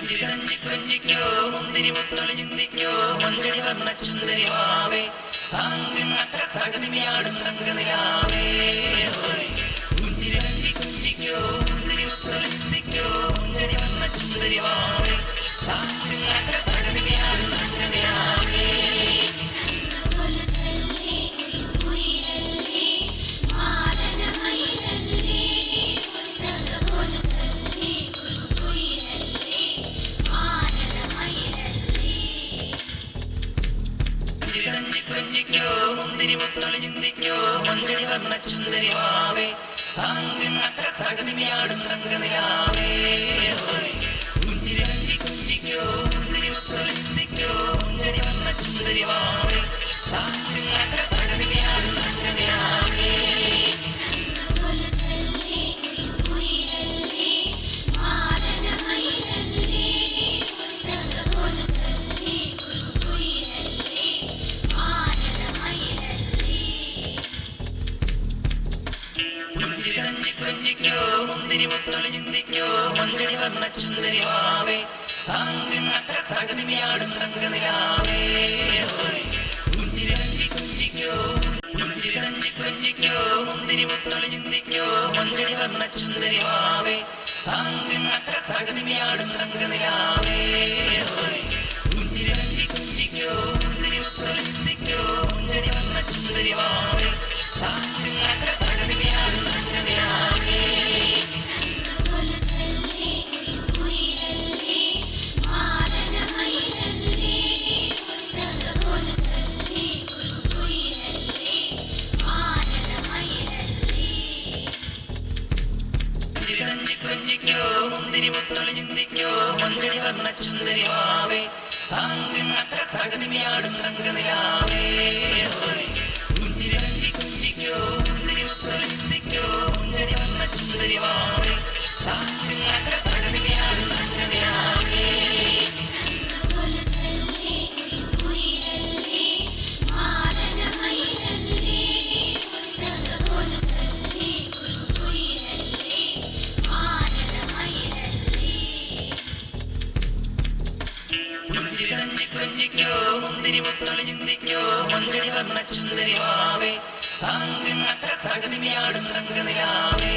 കൊഞ്ചിക്കോ മുന്തിരി മുത്തൊളി ചിന്തിക്കോ മഞ്ചടി വർണ്ണ ചുന്ദരി വാവേ തകതിമിയാടും തങ്കനിലാവേ കുഞ്ചിരി കൊഞ്ചിക്കോ മുന്തിരി മുത്തൊളി ചിന്തിക്കോ മഞ്ചടി വർണ്ണ ചുന്ദരി വാവേ തകതിമിയാടും തങ്കനിലാവേ കൊഞ്ചിക്കോ മുന്തിരി മുത്തൊളി ചിന്തിക്കോ മഞ്ചടി വർണ്ണ ചുന്ദരി വാവേ തകതിമിയാടും തങ്കനിലാവേ കുഞ്ചിരി കൊഞ്ചിക്കോ മുന്തിരി മുത്തൊളി ചിന്തിക്കോ മഞ്ചടി വർണ്ണ ചുന്ദരി വാവേ തകതിമിയാടും തങ്കനിലാവേ കൊഞ്ചിക്കോ മുന്തിരി മുത്തൊളി ചിന്തിക്കോ മഞ്ചടി വർണ്ണ ചുന്ദരി വാവേ തകതിമിയാടും തങ്കനിലാവേ കുഞ്ചിരി കൊഞ്ചിക്കോ മുന്തിരി മുത്തൊളി ചിന്തിക്കോ മഞ്ചടി വർണ്ണ ചുന്ദരി വാവേ തകതിമിയാടും തങ്കനിലാവേ കുഞ്ചിരി കൊഞ്ചിക്കോ മുന്തിരി മുത്തൊളി ചിന്തിക്കോ മഞ്ചടി വർണ്ണ ചുന്ദരി വാവേ തകതിമിയാടും തങ്കനിലാവേ കൊഞ്ചിക്കോ മുന്തിരി മുത്തൊളി ചിന്തിക്കോ മഞ്ചടി വർണ്ണ ചുന്ദരി വാവേ തകതിമിയാടും തങ്കനിലാവേ കുഞ്ചിരി കൊഞ്ചിക്കോ മുന്തിരി മുത്തൊളി ചിന്തിക്കോ മഞ്ചടി വർണ്ണ ചുന്ദരി വാവേ തകതിമിയാടും തങ്കനിലാവേ കൊഞ്ചിക്കോ മുന്തിരി മുത്തൊളി ചിന്തിക്കോ മഞ്ചടി വർണ്ണ ചുന്ദരി വാവേ തകതിമിയാടും തങ്കനിലാവേ